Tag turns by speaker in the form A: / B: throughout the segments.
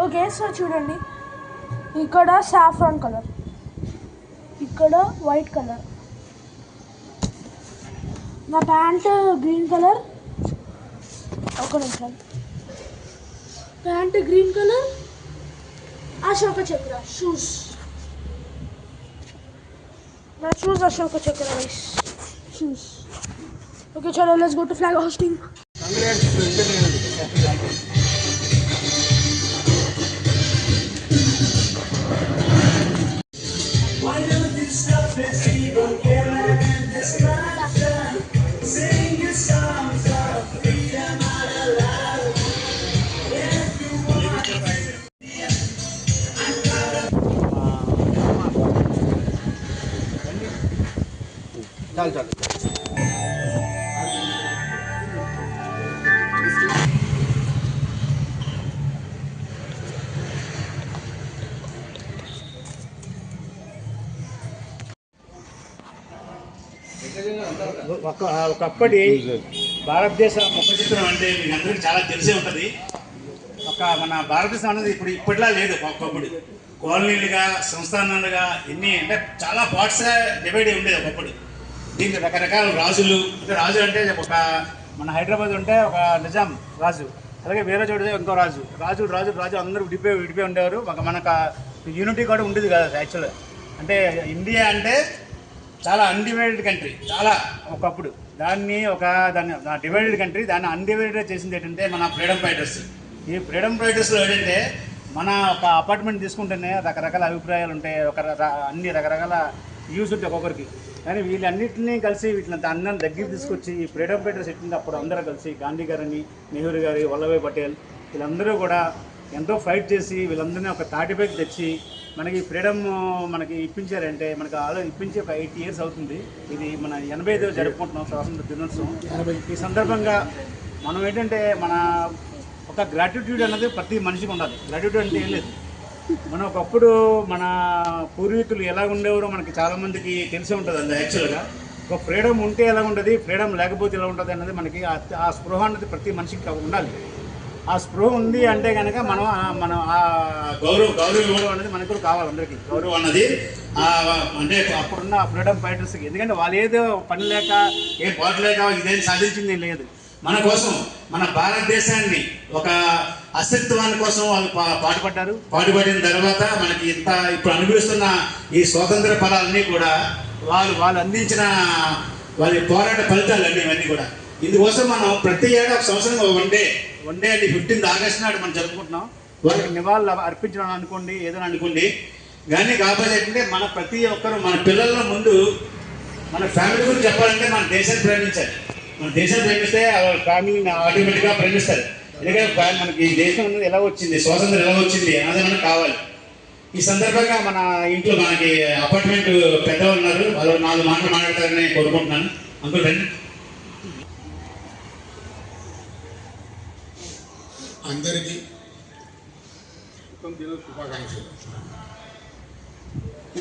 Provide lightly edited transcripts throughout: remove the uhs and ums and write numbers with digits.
A: Okay, so చూడండి, ఇక్కడ saffron colour, ఇక్కడ వైట్ కలర్, నా ప్యాంట్ గ్రీన్ కలర్, ఒక నిమిషం, ప్యాంట్ గ్రీన్ కలర్, అశోక చక్ర షూస్, నా షూస్ అశోక చక్ర గైస్, షూస్. ఓకే చలో, let's go to flag hosting.
B: चल चल ఒకప్పటి భారతదేశ ముఖ చిత్రం అంటే మీకు అందరికీ చాలా తెలిసే ఉంటుంది. మన భారతదేశం అనేది ఇప్పటిలా లేదు. ఒకప్పుడు కాలనీలుగా, సంస్థానాలుగా, ఎన్ని అంటే చాలా పార్ట్స్గా డివైడ్ అయి ఉండేది ఒకప్పుడు. దీనికి రకరకాల రాజులు, అంటే రాజు అంటే మన హైదరాబాద్ ఉంటే ఒక నిజాం రాజు, అలాగే వేరే చోట ఇంకో రాజు, రాజు అందరూ విడిపోయి ఉండేవారు. మనకు యూనిటీ కూడా ఉండేది కదా యాక్చువల్గా. అంటే ఇండియా అంటే చాలా అన్డివైడెడ్ కంట్రీ, చాలా ఒకప్పుడు. దాన్ని డివైడెడ్ కంట్రీ, దాన్ని అన్డివైడెడ్ చేసింది ఏంటంటే మన ఫ్రీడమ్ ఫైటర్స్. ఈ ఫ్రీడమ్ ఫైటర్స్లో ఏంటంటే మన ఒక అపార్ట్మెంట్ తీసుకుంటేనే రకరకాల అభిప్రాయాలు ఉంటాయి, అన్ని రకరకాల వ్యూస్ ఉంటాయి ఒక్కొక్కరికి. కానీ వీళ్ళన్నింటినీ కలిసి అందరం దగ్గర తీసుకొచ్చి ఈ ఫ్రీడమ్ ఫైటర్స్ ఎట్టింది అప్పుడు అందరూ కలిసి గాంధీ గారని, నెహ్రూ గారి, వల్లభాయ్ పటేల్, వీళ్ళందరూ కూడా ఎంతో ఫైట్ చేసి వీళ్ళందరినీ ఒక తాటిపైకి తెచ్చి మనకి ఫ్రీడమ్ మనకి ఇప్పించారంటే, మనకు ఇప్పించి ఒక 80 years అవుతుంది. ఇది మన 85వ జరుపుకుంటున్నాం స్వాతంత్ర దినోత్సవం. ఈ సందర్భంగా మనం ఏంటంటే మన ఒక గ్రాటిట్యూడ్ అనేది ప్రతి మనిషికి ఉండాలి. గ్రాటిట్యూడ్ అంటే ఏం లేదు, మనం ఒకప్పుడు మన పూర్వీకులు ఎలా ఉండేవారో మనకి చాలామందికి తెలిసి ఉంటుంది. అది యాక్చువల్గా ఒక ఫ్రీడమ్ ఉంటే ఎలా ఉంటుంది, ఫ్రీడమ్ లేకపోతే ఎలా ఉంటుంది అన్నది మనకి ఆ స్పృహ అన్నది ప్రతి మనిషికి ఉండాలి. ఆ స్పృహ ఉంది అంటే కనుక మనం ఆ గౌరవం ఇవ్వడం అనేది మనకు కూడా కావాలి. అందరికీ గౌరవం అన్నది అంటే అప్పుడున్న ఫ్రీడమ్ ఫైటర్స్కి. ఎందుకంటే వాళ్ళు ఏదో పని లేక, ఏం పోవట్లేక ఇదేం సాధించింది లేదు. మన కోసం, మన భారతదేశాన్ని ఒక అస్తిత్వాన్ని కోసం వాళ్ళు పాటుపడిన తర్వాత మనకి ఇప్పుడు అనుభవిస్తున్న ఈ స్వాతంత్ర ఫలాలన్నీ కూడా వాళ్ళు అందించిన వారి పోరాట ఫలితాలన్నీ ఇవన్నీ కూడా. ఇందుకోసం మనం ప్రతి ఏడా ఒక సంవత్సరం వన్ డే అంటే 15th August నాడు మనం జరుపుకుంటున్నాం. వాళ్ళకి నివాళులు అర్పించడం అనుకోండి, ఏదైనా అనుకోండి. కానీ కాకపోతే ఏంటంటే మన ప్రతి ఒక్కరు మన పిల్లల ముందు మన ఫ్యామిలీ గురించి చెప్పాలంటే మన దేశాన్ని ప్రేమించాలి. మన దేశాన్ని ప్రేమిస్తే ఫ్యామిలీని ఆటోమేటిక్గా ప్రేమిస్తారు. ఎందుకంటే మనకి ఈ దేశం అనేది ఎలా వచ్చింది, స్వాతంత్రం ఎలా వచ్చింది అన్నది మనకు కావాలి. ఈ సందర్భంగా మన ఇంట్లో మనకి అపార్ట్మెంట్ పెద్దలు ఉన్నారు, వాళ్ళు 4 మాటలు మాట్లాడతారని కోరుకుంటున్నాను. అంకుల్ రండి.
C: అందరికీ శుభాకాంక్షలు.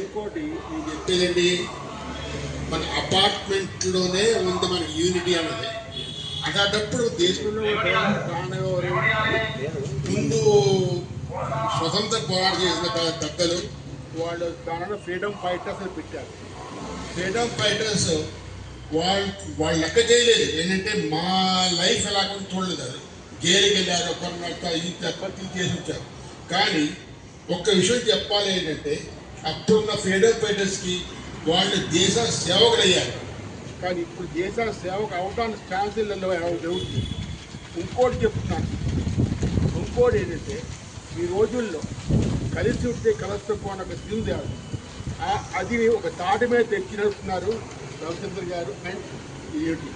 C: ఇంకోటి నేను చెప్పేదండి, మన అపార్ట్మెంట్లోనే ఉంది మన యూనిటీ అన్నది. అలాంటప్పుడు దేశంలో ముందు స్వతంత్ర పోరాటం చేసిన పెద్దలు వాళ్ళు దానిలో ఫ్రీడమ్ ఫైటర్స్ అని పెట్టారు. ఫ్రీడమ్ ఫైటర్స్ వాళ్ళు లెక్క చేయలేదు. ఏంటంటే మా లైఫ్ ఎలాగో చూడలేదు. అది జైలుకి వెళ్ళారు, ఒకరినట్టు ఇది చెప్పి చేసి వచ్చారు. కానీ ఒక్క విషయం చెప్పాలి ఏంటంటే, అప్పుడున్న ఫ్రీడమ్ ఫైటర్స్కి వాళ్ళు దేశ సేవకులు అయ్యారు. కానీ ఇప్పుడు దేశ సేవకు అవడానికి ఛాన్సులలో జరుగుతుంది. ఇంకోటి చెప్తున్నాను, ఇంకోటి ఏంటంటే ఈ రోజుల్లో కలిసి ఉంటే కలస్తకు అన్న ఒక థీమ్ తేవాలి. అది ఒక తాటి మీద తెచ్చి నడుపుతున్నారు రవిచంద్ర గారు అండ్ ఏటి.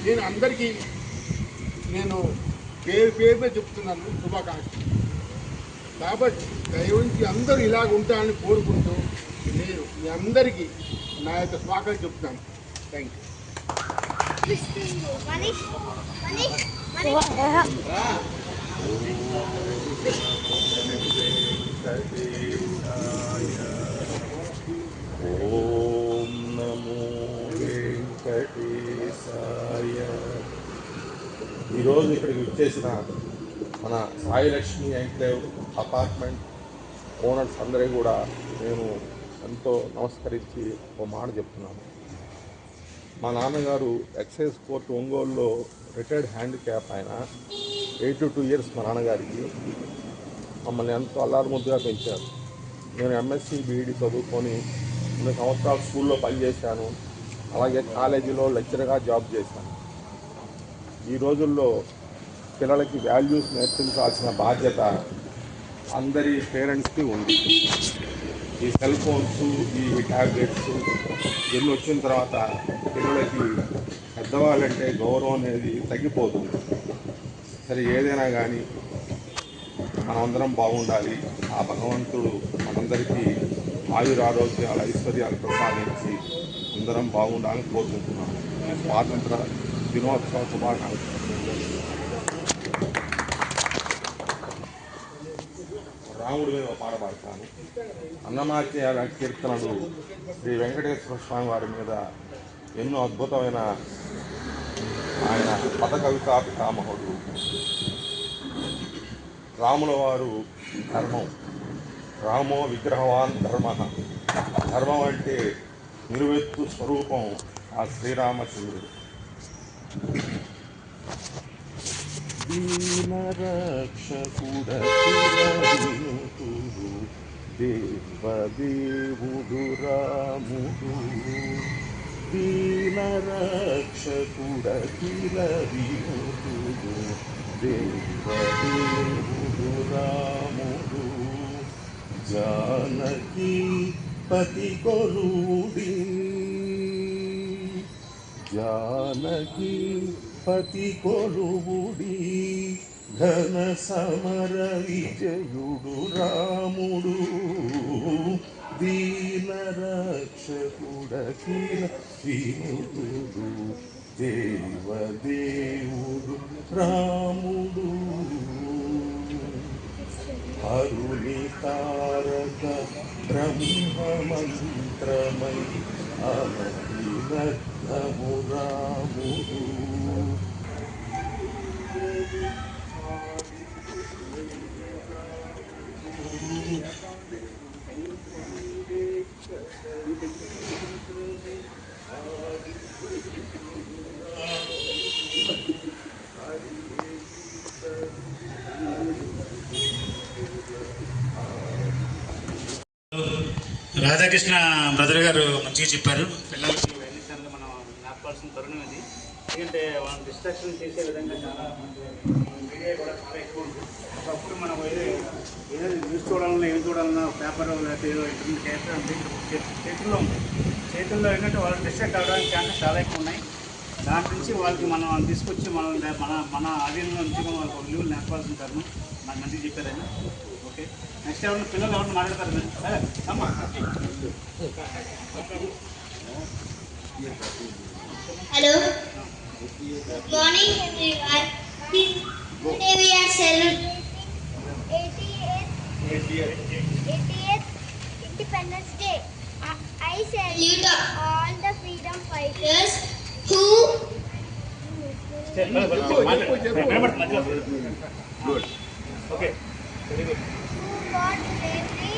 C: నేను అందరికీ పేరు మీద చెప్తున్నాను శుభాకాంక్షలు. కాబట్టి దయవుంచి అందరూ ఇలాగ ఉంటారని కోరుకుంటూ నేను మీ అందరికీ నా యొక్క స్వాగతం చెప్తున్నాను. Thank
D: you. ఓం నమో వెంకటేశాయ. ఈరోజు ఇక్కడికి వచ్చేసిన మన సాయిలక్ష్మి ఎంక్లేవ్ అపార్ట్మెంట్ ఓనర్స్ అందరికీ కూడా నేను ఎంతో నమస్కరించి ఒక మాట చెప్తున్నాను. మా నాన్నగారు ఎక్సైజ్ కోర్టు ఒంగోలులో రిటైర్డ్ హ్యాండిక్యాప్ ఆయన. 82 ఇయర్స్ మా నాన్నగారికి. మమ్మల్ని ఎంతో అల్లారుముద్దుగా పెంచారు. నేను ఎంఎస్సి బీఈడి చదువుకొని 2 సంవత్సరాలు స్కూల్లో పనిచేశాను. అలాగే కాలేజీలో లెక్చరర్గా జాబ్ చేశాను. ఈ రోజుల్లో పిల్లలకి వాల్యూస్ నేర్పించాల్సిన బాధ్యత అందరి పేరెంట్స్కి ఉంది. ఈ సెల్ ఫోన్స్, ఈ ట్యాబ్లెట్స్ ఇవన్నీ వచ్చిన తర్వాత పిల్లలకి పెద్దవాళ్ళంటే గౌరవం అనేది తగ్గిపోతుంది. సరే, ఏదైనా కానీ మనమందరం బాగుండాలి. ఆ భగవంతుడు మనందరికీ ఆయురారోగ్యాల ఐశ్వర్యాలు ప్రసాదించి అందరం బాగుండాలని కోరుకుంటున్నాను. స్వాతంత్ర దినోత్సవ శుభాకాంక్షలు. రాముడి మీద పాట పాడతాను. అన్నమాచార్య కీర్తనలు శ్రీ వెంకటేశ్వర స్వామి వారి మీద ఎన్నో అద్భుతమైన ఆయన పద కవితా పితామహుడు. రాముల వారు ధర్మం, రామో విగ్రహవాన్ ధర్మ. ధర్మం అంటే నిలువెత్తు స్వరూపం ఆ శ్రీరామచంద్రుడు. దీనరక్షకుడను దేవదేవుడు రాముడు. దీనరక్షకుడను దేవదేవుడు రాముడు. జానకి పతి కొలుడి, జానకి పతి కొలువుడి. ఘన సమర విజయుడు రాముడు. దీన రక్షకుడఖిల వినుతుడు దేవదేవుడు రాముడు. అరుణి తారక బ్రహ్మ మంత్రమై అమృతము రాముడు.
B: రాధాకృష్ణ బ్రదర్ గారు మంచిగా చెప్పారు. పిల్లలకి వెళ్ళిసార్లు మనం ఆపాల్సిన తరుణం ఇది. ఎందుకంటే వాళ్ళని డిస్ట్రాక్షన్ చేసే విధంగా చాలా మీడియా కూడా చాలా ఎక్కువ ఉంది. ఒకప్పుడు మనం ఏదో న్యూస్ చూడాలన్నా ఏం చూడాలన్నా పేపర్ లేకపోతే ఏదో ఇంటర్నెట్ చేస్తే చేతుల్లో ఉంది. చేతుల్లో ఏంటంటే వాళ్ళు డిస్ట్రాక్ట్ అవ్వడానికి ఛాన్సెస్ చాలా ఎక్కువ ఉన్నాయి. దాని నుంచి వాళ్ళకి మనం తీసుకొచ్చి మనం మన ఆధీనంలో నుంచి మనం వాళ్ళకి విలువలు నేర్పాల్సిన తరుణం. నాకు మంచిగా చెప్పారని. ఓకే, నెక్స్ట్ ఎవరైనా పిల్లలు ఎవరైనా మాట్లాడతారు. అమ్మా,
E: hello, good morning everyone. Today we are celebrating 80th Independence Day. I salute all the freedom fighters who
B: good. Okay, very good.
E: fought bravery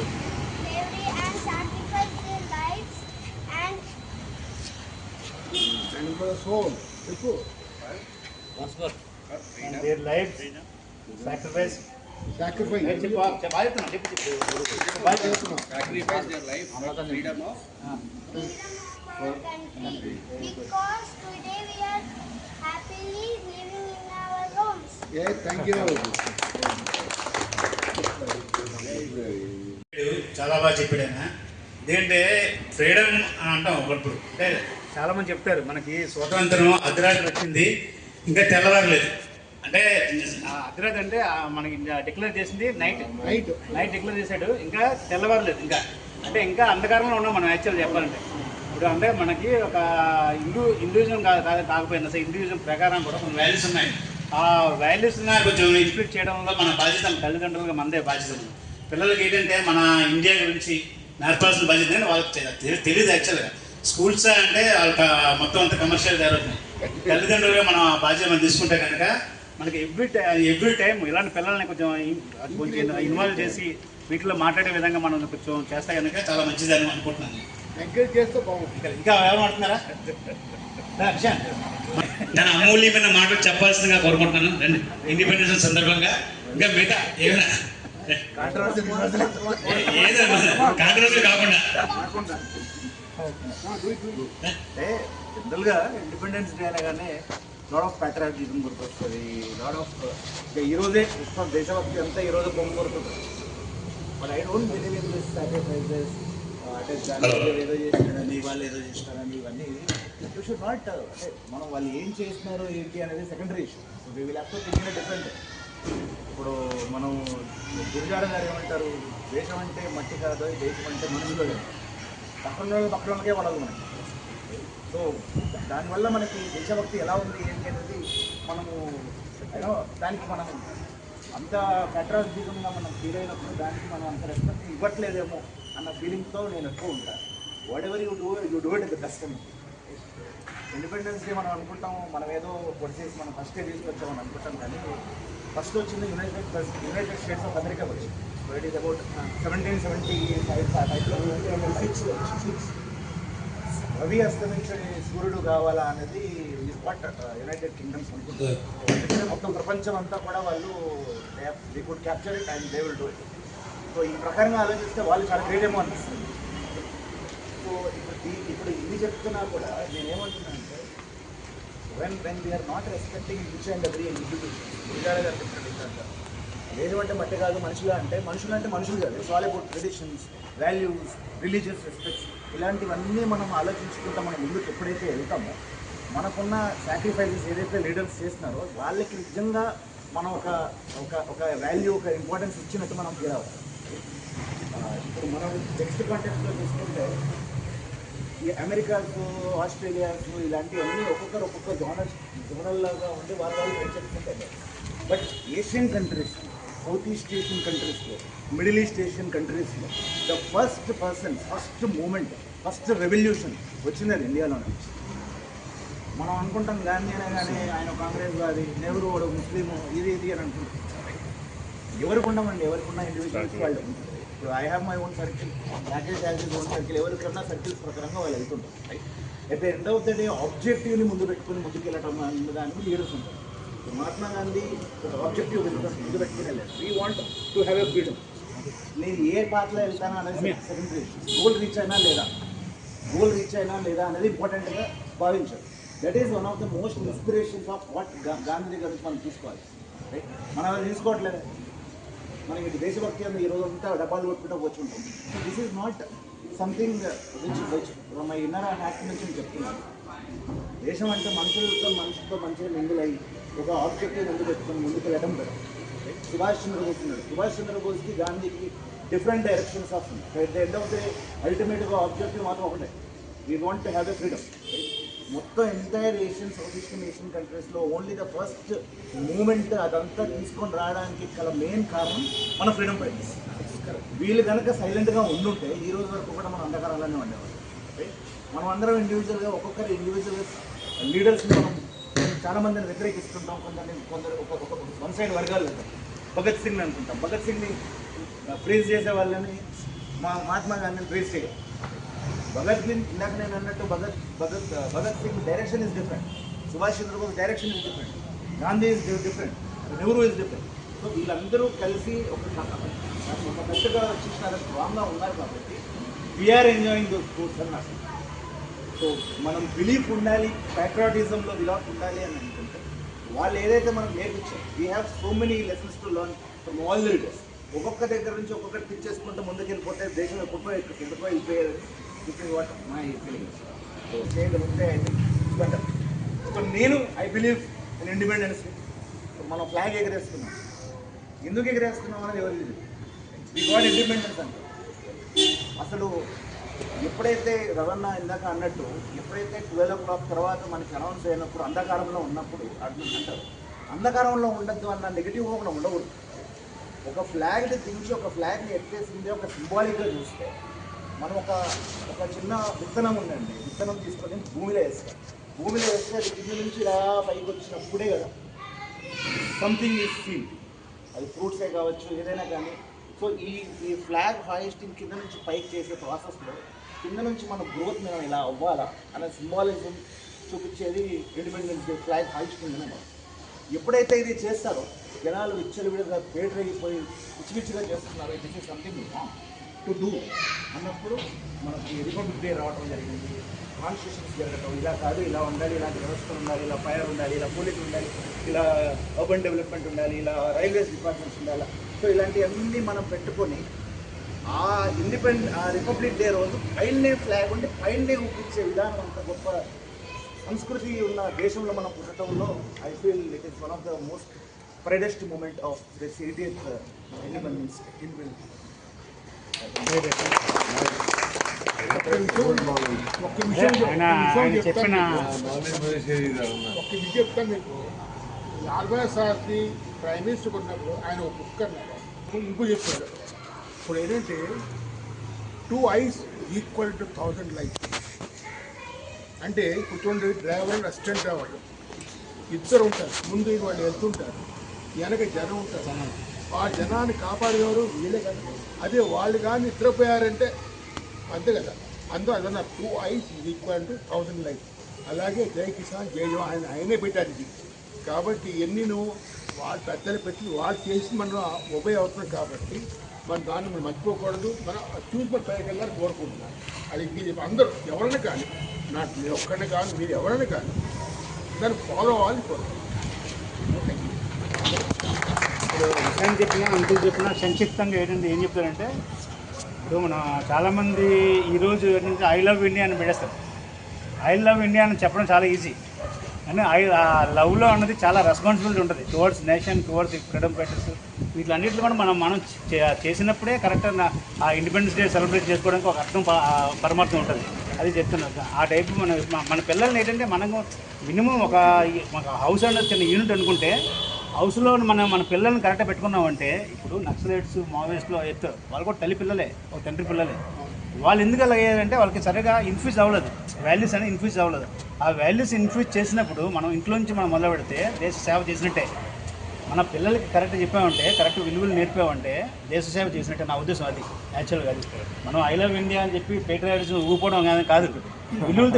E: and sacrificed their lives and
C: for the soul.
B: Their lives sacrifice.
C: Sacrifice.
F: Sacrifice their life for the freedom of
E: our country. Because today we are happily living in our homes.
C: Yeah, thank you.
B: చాలా బాగా చెప్పాడు ఆయన. ఏంటంటే freedom అని అంటాం ఒకప్పుడు. అంటే చాలా మంది చెప్తారు మనకి స్వతంత్రం అర్ధరాత్రి వచ్చింది ఇంకా తెల్లవారలేదు. అంటే అర్ధరాత్రి అంటే మనకి డిక్లేర్ చేసింది నైట్ డిక్లేర్ చేశాడు, ఇంకా తెల్లవారలేదు. ఇంకా అంటే ఇంకా అంధకారంలో ఉన్నాం మనం యాక్చువల్ చెప్పాలంటే. ఇప్పుడు అంటే మనకి ఒక హిందూయిజం కాకపోయినా సరే హిందూయిజం ప్రకారం కూడా కొన్ని వాల్యూస్ ఉన్నాయి. ఆ వాల్యూస్ కొంచెం ఇన్స్పిరేట్ చేయడం వల్ల మన బాధ్యత తల్లిదండ్రులుగా మనదే బాధ్యత. పిల్లలకి ఏంటంటే మన ఇండియా గురించి నేర్పాల్సిన బాధ్యత అని వాళ్ళకి తెలియదు యాక్చువల్గా. స్కూల్స్ అంటే వాళ్ళకి మొత్తం అంతా కమర్షియల్ జరుగుతుంది. తల్లిదండ్రులుగా మనం బాధ్యత మనం తీసుకుంటే కనుక మనకి ఎవ్రీ టైం ఇలాంటి పిల్లల్ని కొంచెం ఇన్వాల్వ్ చేసి వీటిలో మాట్లాడే విధంగా మనం కొంచెం చేస్తే కనుక చాలా మంచిది అని అనుకుంటున్నాను.
C: ఎంకరేజ్ చేస్తే బాగుంటుంది.
B: ఇంకా ఏమంటున్నారా? నేను అమూల్యమైన మాటలు చెప్పాల్సిందిగా కోరుకుంటున్నాను ఇండిపెండెన్స్ సందర్భంగా. ఇంకా మిగతా ఏమైనా కాంట్రవర్సీ కాకుండా
G: అంటే జనరల్గా ఇండిపెండెన్స్ డే అనగానే లాడ్ ఆఫ్ ప్యాట్రియాటిజం గుర్తొస్తుంది, లాడ్ ఆఫ్ ఈరోజే మొత్తం దేశభక్తి అంతా ఈరోజు బొమ్మ గుర్తుంది. But I don't believe in this sacrifices. అంటే దాని ఏదో చేసినారని వాళ్ళు ఏదో చేసినారని ఇవన్నీ యూ షుడ్ నాట్. అంటే మనం వాళ్ళు ఏం చేస్తున్నారు ఏంటి అనేది secondary issue. So we will have to think in different. ఇప్పుడు మనం గురుజాడ గారు ఏమంటారు, దేశం అంటే మట్టి కాదు, దేశం అంటే మనుషులు కాదు, పక్కనకే పడదు మనకి. సో దానివల్ల మనకి దేశభక్తి ఎలా ఉంది ఏంటి అనేది మనము దానికి మనం అంత ప్యాట్రియాటిజంగా మనం ఫీల్ అయినప్పుడు దానికి మనం అంత రెస్పెక్ట్ ఇవ్వట్లేదేమో అన్న ఫీలింగ్తో నేను ఎక్కువ ఉంటాను. What ever you do it best అని. ఇండిపెండెన్స్ డే మనం అనుకుంటాం, మనం ఏదో పొడిచేసి మనం ఫస్ట్ డే తీసుకొచ్చామని అనుకుంటాం, కానీ ఫస్ట్ వచ్చింది యునైటెడ్ స్టేట్స్ ఆఫ్ అమెరికా వచ్చింది. సో ఇట్ ఈస్ అబౌట్ 1776 రవి అస్తమించే సూర్యుడు కావాలా అనేది ఈజ్ వాట్ యునైటెడ్ కింగ్డమ్స్ అనుకుంటారు. మొత్తం ప్రపంచం అంతా కూడా వాళ్ళు they could capture it and they will do it. So ఈ ప్రకారంగా ఆలోచిస్తే వాళ్ళు చాలా గ్రేట్ ఏమో అనిపిస్తుంది. సో ఇప్పుడు ఇది చెప్తున్నా కూడా నేనేమంటున్నానంటే when we are not respecting each and every individual, Gurajada గారు చెప్పినట్టు దేశం అంటే మట్టి కాదు మనుషులు అంటే మనుషులు కాదు. It's all about traditions, values, religious respects, ఇలాంటివన్నీ మనం ఆలోచించుకుంటా మనం ముందుకు ఎప్పుడైతే వెళ్తామో మనకున్న సాక్రిఫైసెస్ ఏదైతే లీడర్స్ చేస్తున్నారో వాళ్ళకి నిజంగా మనం ఒక వాల్యూ, ఒక ఇంపార్టెన్స్ ఇచ్చినట్టు మనం ఫీల్ అవ్వాలి. ఇప్పుడు మనం నెక్స్ట్ కాంటెక్స్లో చూసుకుంటే ఈ అమెరికాస్, ఆస్ట్రేలియాస్ ఇలాంటివన్నీ ఒక్కొక్క జోనల్లాగా ఉండి వాళ్ళు చెప్పుకుంటారు. But Asian countries, south east Asian కంట్రీస్లో, మిడిల్ ఈస్ట్ ఏషియన్ కంట్రీస్లో the first movement, first revolution వచ్చింది ఇండియాలోనే. మనం అనుకుంటాం గాంధీ అనగానే ఆయన కాంగ్రెస్ వాది, నెహ్రూ వాడు ముస్లిము, ఇది అని అనుకుంటాం. ఎవరికి ఉండమండి, ఎవరికి ఉన్న ఇండివిజువల్స్ వాళ్ళు ఉంటుంది. ఇప్పుడు I have my own circle, Rakesh has his own circle, ఎవరికన్నా సర్కిల్స్ ప్రకారంగా వాళ్ళు వెళ్తుంటారు. At the end of the day ఆబ్జెక్టివ్ని ముందు పెట్టుకుని ముందుకు వెళ్ళటం అన్న దానికి లీడర్స్ ఉంటారు. మహాత్మా గాంధీ ఒక ఆబ్జెక్టివ్ ముందు పెట్టుకుని వెళ్ళారు. We want to have a freedom. నేను ఏ పాత్రలో వెళ్తానా అనేది సెకండరీ. గోల్ రీచ్ అయినా లేదా అనేది ఇంపార్టెంట్గా భావించారు. That is one of the most inspirations of what Gandhi గురించి మనం తీసుకోవాలి. రైట్, మనం అది తీసుకోవట్లేదు. మనకి దేశభక్తి అని ఈరోజు అంతా డబ్బాలు కొట్టుకుంటూ వచ్చుంటాం. So this is not something which my inner happy నుంచి నేను చెప్తున్నాను. దేశం అంటే మనుషులతో మంచిగా మింగిల్ అయ్యి ఒక ఆబ్జెక్టివ్ ముందు పెట్టుకొని ముందుకు వెళ్ళడం బెటర్. సుభాష్ చంద్రబోస్ ఉన్నాడు. సుభాష్ చంద్రబోస్కి గాంధీకి డిఫరెంట్ డైరెక్షన్స్ ఆఫ్ ఉన్నాయి. At the end of the అల్టిమేట్గా ఆబ్జెక్టివ్ మాత్రం ఒకటే, we want to have a freedom. మొత్తం ఎంటైర్ సౌత్ ఈస్టర్న్ ఏషియన్ కంట్రీస్లో ఓన్లీ ద ఫస్ట్ మూమెంట్ అదంతా తీసుకొని రావడానికి గల మెయిన్ కారణం మన ఫ్రీడమ్ ఫైటర్స్. వీళ్ళు కనుక సైలెంట్గా ఉండుంటే ఈ రోజు వరకు కూడా మనం అంధకారాలనే ఉండేవాళ్ళం. మనం అందరం ఇండివిజువల్గా ఒక్కొక్కరి ఇండివిజువల్ లీడర్స్ని మనం చాలామందిని వ్యతిరేకిస్తుంటాం. కొందరు వన్ సైడ్ వర్గాలు భగత్ సింగ్ అనుకుంటాం. భగత్ సింగ్ని ప్రేజ్ చేసే వాళ్ళని మహాత్మా గాంధీని ప్రేజ్ చేయాలి. భగత్ సింగ్ ఇందాక నేను అన్నట్టు Bhagat Singh direction is different, Subhash Chandrabose direction is different, Gandhi is different, Nehru is different. So వీళ్ళందరూ కలిసి ఒక కట్టుగా వచ్చేసినారు, స్ట్రాంగ్గా ఉన్నారు కాబట్టి వీఆర్ ఎంజాయింగ్ దోస్ ఫ్రూట్స్ అని నాకు. సో మనం బిలీఫ్ ఉండాలి, ప్యాట్రియాటిజంలో బిలాఫ్ ఉండాలి అని అనుకుంటే వాళ్ళు ఏదైతే మనం నేర్పించారు, we have so many lessons to learn from all leaders. ఒక్కొక్క దగ్గర నుంచి ఒక్కొక్కటి పిక్ చేసుకుంటే ముందుకు వెళ్ళిపోతే దేశం ఎప్పుడో వెళ్ళిపోయేది. What my feelings. సో చేయగలిగితే బెటర్. సో నేను ఐ బిలీవ్ ఇన్ ఇండిపెండెన్స్. మనం ఫ్లాగ్ ఎగరేస్తున్నాం, ఎందుకు ఎగరేస్తున్నాం అనేది ఎవరు తెలియదు. వీ గాట్ ఇండిపెండెన్స్ అంటే అసలు ఎప్పుడైతే రవణ ఇందాక అన్నట్టు ఎప్పుడైతే 12 o'clock తర్వాత మనకి అనౌన్స్ అయినప్పుడు అంధకారంలో ఉన్నప్పుడు అంటారు అంధకారంలో ఉండద్దు అన్న నెగిటివ్ కూడా ఉండకూడదు. ఒక ఫ్లాగ్ని దించి ఒక ఫ్లాగ్ని ఎత్తేసింది ఒక సింబాలిక్గా చూస్తే మనం ఒక చిన్న విత్తనం ఉందండి, విత్తనం తీసుకొని భూమిలో వేస్తాం. భూమిలో వేస్తే అది కింద నుంచి ఇలా పైకి వచ్చినప్పుడే కదా సంథింగ్ ఈజ్ ఫీల్, అది ఫ్రూట్సే కావచ్చు ఏదైనా కానీ. సో ఈ ఫ్లాగ్ హాయిస్టింగ్ కింద నుంచి పైకి చేసే ప్రాసెస్లో కింద నుంచి మన గ్రోత్ మనం ఇలా అవ్వాలా అనే సింబాలిజం చూపించేది ఇండిపెండెన్స్ డే ఫ్లాగ్ హాయిస్టింగ్ అనే. ఎప్పుడైతే ఇది చేస్తారో జనాలు విచ్చలవిడిగా పేటరైపోయి పిచ్చిగా చేస్తున్నారు, it is something to do అన్నప్పుడు మనకి రిపబ్లిక్ డే రావడం జరిగింది, కాన్స్టిట్యూషన్స్ జరగటం, ఇలా కాదు ఇలా ఉండాలి, ఇలాంటి వ్యవస్థలు ఉండాలి, ఇలా ఫైర్ ఉండాలి, ఇలా పోలీస్ ఉండాలి, ఇలా అర్బన్ డెవలప్మెంట్ ఉండాలి, ఇలా రైల్వేస్ డిపార్ట్మెంట్స్ ఉండాలి. సో ఇలాంటివన్నీ మనం పెట్టుకొని ఆ రిపబ్లిక్ డే రోజు పైనే ఫ్లాగ్ ఉండి పైనే ఊపించే విధానం అంత గొప్ప సంస్కృతి ఉన్న దేశంలో మనం పుట్టడంలో I feel it is one of the most proudest moment of this 80th independence day.
C: ఒక విజ్ఞప్తి మీకు, లాల్బాయ్ శాస్త్రి ప్రైమ్ మినిస్టర్ ఉన్నప్పుడు ఆయన ఒక బుక్ అన్నారు, ఇంకో చెప్పాడు. ఇప్పుడు ఏంటంటే 2 eyes ఈక్వల్ టు 1000 lives. అంటే కూర్చోండి, డ్రైవర్ అసిస్టెంట్ డ్రైవర్ ఇద్దరు ఉంటారు, ముందు వాళ్ళు వెళ్తుంటారు, వెనక జనం ఉంటారు, ఆ జనాన్ని కాపాడేవారు వీళ్ళే కదా. అదే వాళ్ళు కానీ నిద్రపోయారంటే అంతే కదా. అందులో అదన్నా 2 eyes ఈక్వల్ టు 1000 lives. అలాగే జై కిసాన్ జై జవాన్ ఆయనే పెట్టారు ఇది. కాబట్టి ఎన్ని నువ్వు వాళ్ళు పెద్దలు పెట్టి వాళ్ళు చేసి మనం ఉభయ అవుతున్నాం కాబట్టి మనం దాన్ని మనం మర్చిపోకూడదు. మనం చూసి మన పైకి వెళ్ళాలని కోరుకుంటున్నాను. అది మీరు అందరూ ఎవరైనా కానీ, నాకు మీరు ఒక్కరిని కానీ మీరు ఎవరైనా కానీ దాన్ని ఫాలో అవ్వాలని కోరుకుంటున్నాను.
B: ఇప్పుడు విషయం చెప్పినా అంకుల్ చెప్పినా సంక్షిప్తంగా ఏంటంటే ఏం చెప్తారంటే, ఇప్పుడు మన చాలామంది ఈరోజు ఏంటంటే ఐ లవ్ ఇండియా అని పెడేస్తారు. ఐ లవ్ ఇండియా అని చెప్పడం చాలా ఈజీ, కానీ ఆ లవ్లో అన్నది చాలా రెస్పాన్సిబిలిటీ ఉంటుంది towards nation, towards freedom fighters. వీటిలన్నింటిలో కూడా మనం చేసినప్పుడే కరెక్ట్ ఆ ఇండిపెండెన్స్ డే సెలబ్రేట్ చేసుకోవడానికి ఒక అర్థం పరమార్థం ఉంటుంది. అది చెప్తున్నారు. ఆ టైప్ మన పిల్లల్ని ఏంటంటే మనకు మినిమం ఒక హౌస్ అన్నది చిన్న యూనిట్ అనుకుంటే, హౌస్లో మన పిల్లల్ని కరెక్ట్గా పెట్టుకున్నామంటే, ఇప్పుడు నక్సలైట్స్ మావోయిస్టులు ఎత్తారు, వాళ్ళు కూడా తల్లి పిల్లలే, ఒక తండ్రి పిల్లలే. వాళ్ళు ఎందుకు అలాగయ్యారంటే వాళ్ళకి సరిగా ఇన్ఫ్యూజ్ అవ్వలేదు, వాల్యూస్ అనేది ఇన్ఫ్యూజ్ అవ్వలేదు. ఆ వాల్యూస్ ఇన్ఫ్యూజ్ చేసినప్పుడు మనం ఇంట్లో నుంచి మనం మొదలు పెడితే దేశ సేవ చేసినట్టే. మన పిల్లలకి కరెక్ట్ చెప్పామంటే, కరెక్ట్ విలువలు నేర్పామంటే దేశ సేవ చేసినట్టే. నా ఉద్దేశం అది యాక్చువల్గా. అది మనం ఐ లవ్ ఇండియా అని చెప్పి పేట్రియాటిజం ఊపోవడం కాదు,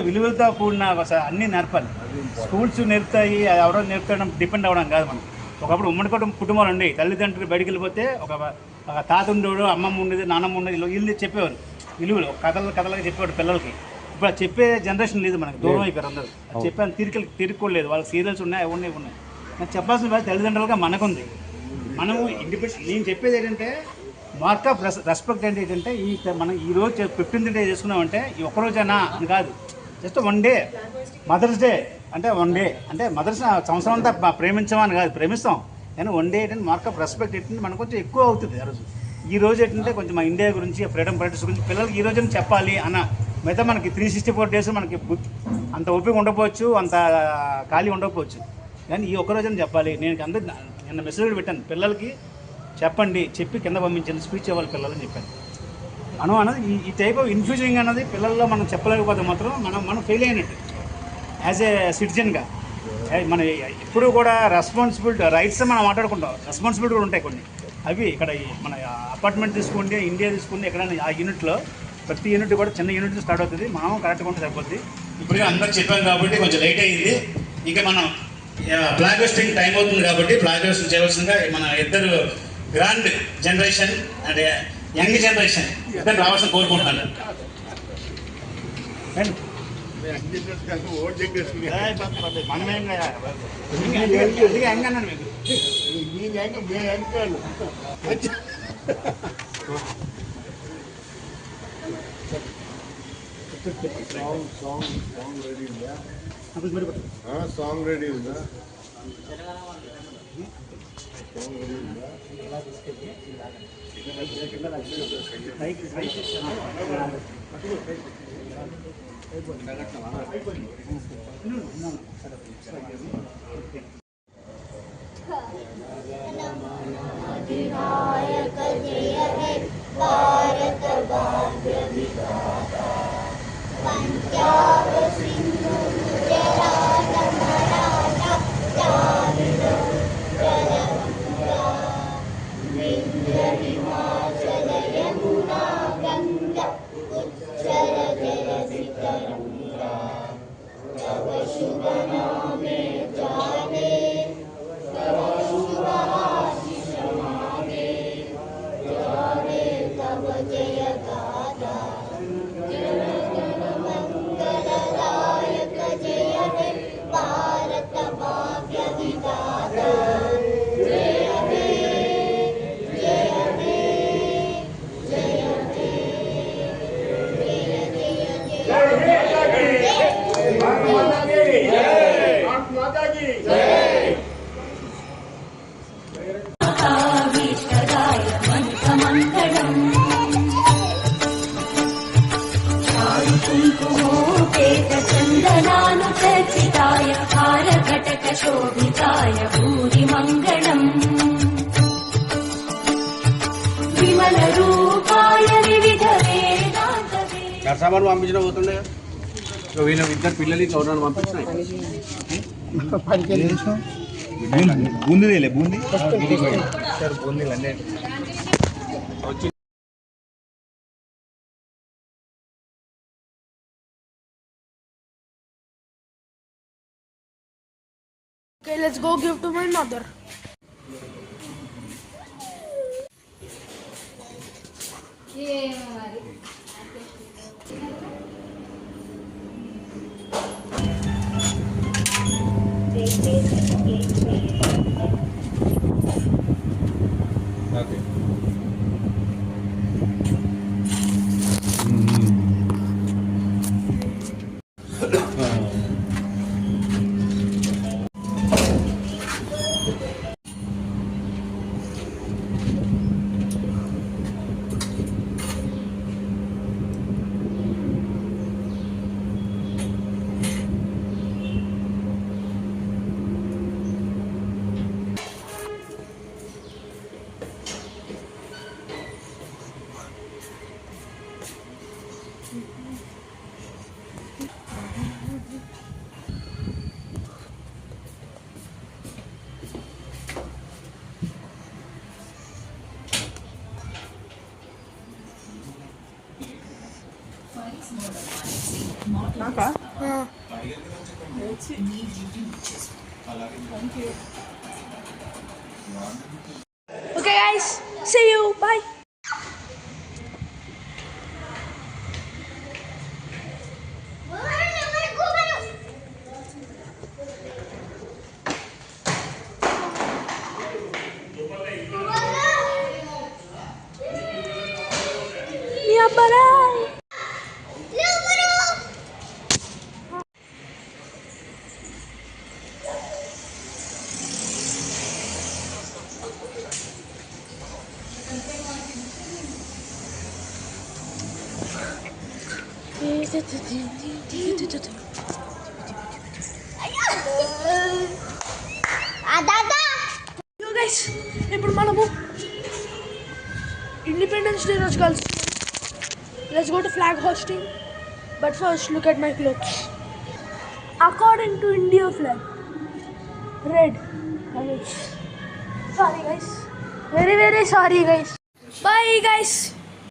B: విలువలతో కూడిన అన్నీ నేర్పాలి. స్కూల్స్ నేర్పుతాయి, ఎవరో నేర్పుతాడం డిపెండ్ అవ్వడం కాదు. మనం ఒకప్పుడు ఉమ్మడి కుటుంబాలు ఉండి తల్లిదండ్రులు బయటికి వెళ్ళిపోతే ఒక తాత ఉండేవాడు, అమ్మమ్మ ఉండేది, నాన్నమ్మ ఉండేది, వీళ్ళు చెప్పేవారు విలువలు, కథలుగా చెప్పేవాడు పిల్లలకి. ఇప్పుడు అది చెప్పే జనరేషన్ లేదు, మనకి దూరం అయిపోయారు అందరూ. అది చెప్పే తీరుకోలేదు, వాళ్ళకి సీరియల్స్ ఉన్నాయి, అవన్నీ ఉన్నాయి. నాకు చెప్పాల్సిన బాధ్యత తల్లిదండ్రులుగా మనకుంది. మనము ఇండిపెండెంట్ నేను చెప్పేది ఏంటంటే, మార్క్ ఆఫ్ రెస్పెక్ట్ ఏంటంటే, మనం ఈరోజు 15th డే చేసుకున్నామంటే ఈ ఒక్కరోజైనా అని కాదు, జస్ట్ 1 day. మదర్స్ డే అంటే 1 day, అంటే మదర్స్ సంవత్సరం అంతా ప్రేమించమని కాదు, ప్రేమిస్తాం, కానీ 1 day ఏంటంటే మార్క్ ఆఫ్ రెస్పెక్ట్ ఏంటంటే మనకు కొంచెం ఎక్కువ అవుతుంది ఆ రోజు. ఈ రోజు ఏంటంటే కొంచెం మా ఇండియా గురించి, ఫ్రీడమ్ ఫైటర్స్ గురించి పిల్లలకి ఈ రోజున చెప్పాలి అన్న. మిగతా మనకి 364 days మనకి అంత ఓపిక ఉండకపోవచ్చు, అంత ఖాళీ ఉండకపోవచ్చు, కానీ ఈ ఒక్కరోజున చెప్పాలి. నేను అందరూ నిన్న మెసేజ్ పెట్టాను, పిల్లలకి చెప్పండి, చెప్పి కింద పంపించండి, స్పీచ్ ఇవ్వాలి పిల్లలని చెప్పాను. మనం అన్నది ఈ టైప్ ఆఫ్ ఇన్ఫ్యూజింగ్ అన్నది పిల్లల్లో మనం చెప్పలేకపోతే మాత్రం మనం ఫెయిల్ అయినట్టు యాజ్ ఏ సిటిజన్గా. మన ఎప్పుడు కూడా రెస్పాన్సిబిలిటీ, రైట్స్ మనం మాట్లాడుకుంటాం, రెస్పాన్సిబిలిటీ కూడా ఉంటాయి కొన్ని. అవి ఇక్కడ మన అపార్ట్మెంట్ తీసుకోండి, ఇండియా తీసుకోండి, ఎక్కడైనా ఆ యూనిట్లో ప్రతి యూనిట్ కూడా చిన్న యూనిట్ స్టార్ట్ అవుతుంది. మనం కరెక్ట్గా ఉంటే సరిపోద్ది. ఇప్పుడు అందరూ చెప్పాం కాబట్టి కొంచెం లేట్ అయ్యింది. ఇంకా మనం ఫ్లాగ్ హోస్టింగ్ టైం అవుతుంది కాబట్టి ఫ్లాగ్ హోస్టింగ్ చేయవలసిందిగా మన ఇద్దరు గ్రాండ్ జనరేషన్ అంటే యంగ్ జనరేషన్ ఇద్దరు రావాల్సిన కోరుకుంటున్నాను. మనమేం యంగ్ అన్నాను మీకు.
C: సాంగ్ రెడీ ఉందా?
E: अधिनायक जय हे भारत भाग्य विधाता पंजाब सिंधु गुजरात मराठा द्राविड शोभिताय भूरिमङ्गलम् विमलरूपाय विविधवेदान्तवे
F: నర్సాబాద్ పంపించిన పోతుండే వీళ్ళ ఇద్దరు పిల్లలు కౌరాన్ని పంపించినాయి
H: బూందీలే బూందీ బూందీలు అన్నీ
A: Okay, let's go give to my mother. Okay guys, see you, bye. Ya barai. Yo guys, ఇప్పుడు మనము ఇండిపెండెన్స్ డే రోజు కలిసి let's go to flag hosting, but first look at my clothes. According to India flag, red. Sorry guys, very sorry guys. Bye guys.